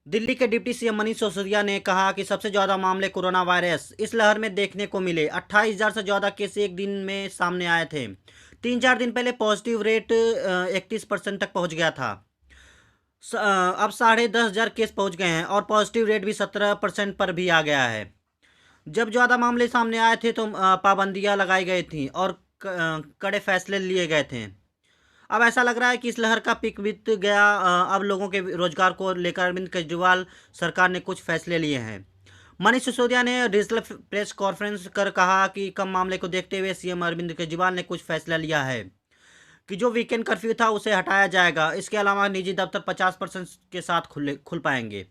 दिल्ली के deputy CM Manish Sisodia ने कहा कि सबसे ज़्यादा मामले कोरोना वायरस इस लहर में देखने को मिले। 28,000 से ज़्यादा केस एक दिन में सामने आए थे। 3-4 दिन पहले पॉजिटिव रेट 31% तक पहुंच गया था। अब 10,500 केस पहुंच गए हैं और पॉजिटिव रेट भी 17% पर भी आ गया है। जब ज़्यादा मामले सामने आए थे तो पाबंदियां लगाई गई थी और कड़े फैसले लिए गए थे। अब ऐसा लग रहा है कि इस लहर का पीक बीत गया। अब लोगों के रोजगार को लेकर अरविंद केजरीवाल सरकार ने कुछ फैसले लिए हैं। मनीष सिसोदिया ने डिजिटल प्रेस कॉन्फ्रेंस कर कहा कि कम मामले को देखते हुए सीएम अरविंद केजरीवाल ने कुछ फैसला लिया है कि जो वीकेंड कर्फ्यू था उसे हटाया जाएगा। इसके अलावा निजी दफ्तर 50% के साथ खुल पाएंगे।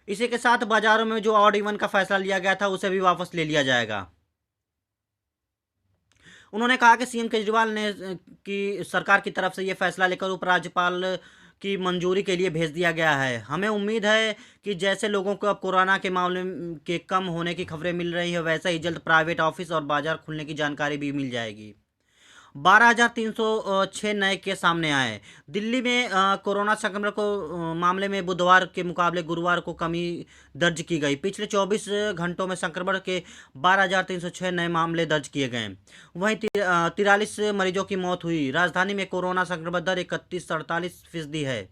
इसी के साथ बाजारों में जो ऑड इवन का फैसला लिया गया था उसे भी वापस ले लिया जाएगा। उन्होंने कहा कि सीएम केजरीवाल ने की सरकार की तरफ से ये फैसला लेकर उपराज्यपाल की मंजूरी के लिए भेज दिया गया है। हमें उम्मीद है कि जैसे लोगों को अब कोरोना के मामले के कम होने की खबरें मिल रही है, वैसे ही जल्द प्राइवेट ऑफिस और बाजार खुलने की जानकारी भी मिल जाएगी। 12,306 नए केस सामने आए। दिल्ली में कोरोना संक्रमण को मामले में बुधवार के मुकाबले गुरुवार को कमी दर्ज की गई। पिछले 24 घंटों में संक्रमण के 12,306 नए मामले दर्ज किए गए। वहीं 43 मरीजों की मौत हुई। राजधानी में कोरोना संक्रमण दर 31-48% है।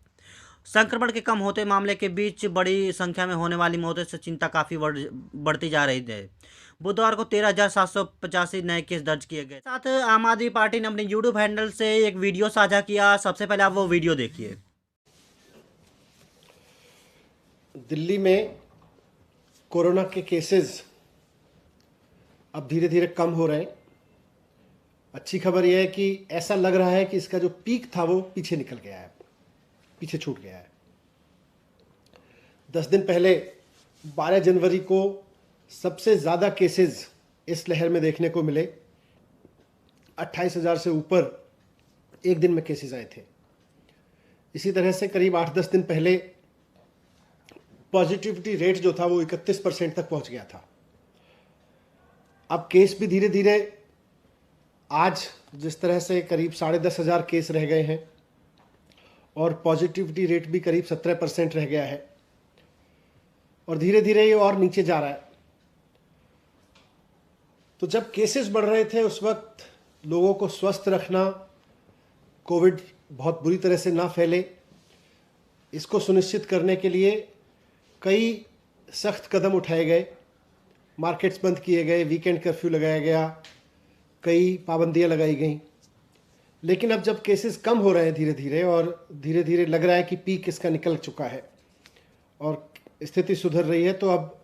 संक्रमण के कम होते मामले के बीच बड़ी संख्या में होने वाली मौतों से चिंता काफ़ी बढ़ती जा रही है। बुधवार को 13,785 नए केस दर्ज किए गए। साथ आम आदमी पार्टी ने अपने यूट्यूब हैंडल से एक वीडियो साझा किया। सबसे पहले आप वो वीडियो देखिए। दिल्ली में कोरोना के केसेस अब धीरे धीरे कम हो रहे हैं। अच्छी खबर यह है कि ऐसा लग रहा है कि इसका जो पीक था वो पीछे निकल गया है, पीछे छूट गया है। 10 दिन पहले 12 जनवरी को सबसे ज़्यादा केसेस इस लहर में देखने को मिले। 28,000 से ऊपर एक दिन में केसेस आए थे। इसी तरह से करीब 8-10 दिन पहले पॉजिटिविटी रेट जो था वो 31% तक पहुंच गया था। अब केस भी धीरे धीरे आज जिस तरह से करीब 10,500 केस रह गए हैं और पॉजिटिविटी रेट भी करीब 17% रह गया है और धीरे धीरे ये और नीचे जा रहा है। तो जब केसेस बढ़ रहे थे उस वक्त लोगों को स्वस्थ रखना, कोविड बहुत बुरी तरह से ना फैले, इसको सुनिश्चित करने के लिए कई सख्त कदम उठाए गए। मार्केट्स बंद किए गए, वीकेंड कर्फ्यू लगाया गया, कई पाबंदियां लगाई गई। लेकिन अब जब केसेस कम हो रहे हैं धीरे धीरे और धीरे धीरे लग रहा है कि पीक इसका निकल चुका है और स्थिति सुधर रही है, तो अब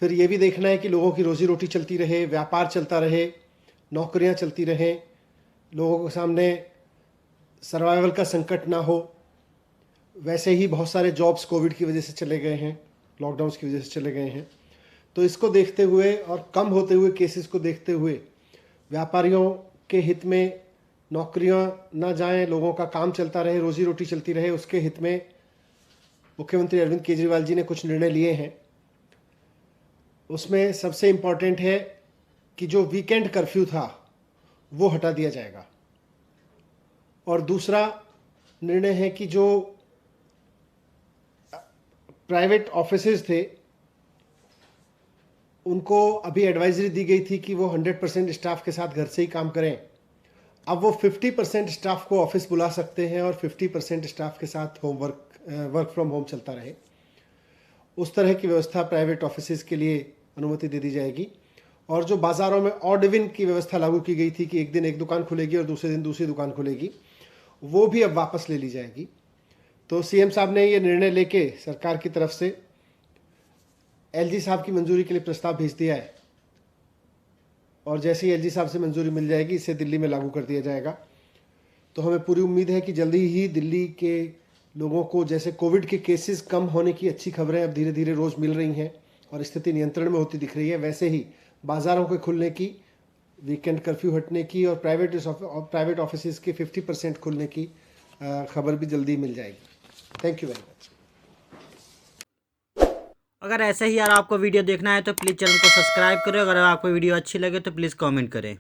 फिर ये भी देखना है कि लोगों की रोजी रोटी चलती रहे, व्यापार चलता रहे, नौकरियां चलती रहें, लोगों के सामने सर्वाइवल का संकट ना हो। वैसे ही बहुत सारे जॉब्स कोविड की वजह से चले गए हैं, लॉकडाउन्स की वजह से चले गए हैं। तो इसको देखते हुए और कम होते हुए केसेस को देखते हुए व्यापारियों के हित में नौकरियां ना जाएं, लोगों का काम चलता रहे, रोजी रोटी चलती रहे, उसके हित में मुख्यमंत्री अरविंद केजरीवाल जी ने कुछ निर्णय लिए हैं। उसमें सबसे इम्पॉर्टेंट है कि जो वीकेंड कर्फ्यू था वो हटा दिया जाएगा और दूसरा निर्णय है कि जो प्राइवेट ऑफिसेज थे उनको अभी एडवाइजरी दी गई थी कि वो 100% स्टाफ के साथ घर से ही काम करें। अब वो 50% स्टाफ को ऑफिस बुला सकते हैं और 50% स्टाफ के साथ वर्क फ्रॉम होम चलता रहे। उस तरह की व्यवस्था प्राइवेट ऑफिसेज के लिए अनुमति दे दी जाएगी। और जो बाज़ारों में ऑड इवन की व्यवस्था लागू की गई थी कि एक दिन एक दुकान खुलेगी और दूसरे दिन दूसरी दुकान खुलेगी, वो भी अब वापस ले ली जाएगी। तो सीएम साहब ने ये निर्णय लेके सरकार की तरफ से एलजी साहब की मंजूरी के लिए प्रस्ताव भेज दिया है और जैसे ही एलजी साहब से मंजूरी मिल जाएगी इसे दिल्ली में लागू कर दिया जाएगा। तो हमें पूरी उम्मीद है कि जल्दी ही दिल्ली के लोगों को, जैसे कोविड के केसेस कम होने की अच्छी खबरें अब धीरे धीरे रोज़ मिल रही हैं और स्थिति नियंत्रण में होती दिख रही है, वैसे ही बाज़ारों के खुलने की, वीकेंड कर्फ्यू हटने की और प्राइवेट ऑफिसेज के 50% खुलने की खबर भी जल्दी मिल जाएगी। Thank you very much. अगर ऐसे ही यार आपको वीडियो देखना है तो प्लीज़ चैनल को सब्सक्राइब करें। अगर आपको वीडियो अच्छी लगे तो प्लीज़ कमेंट करें।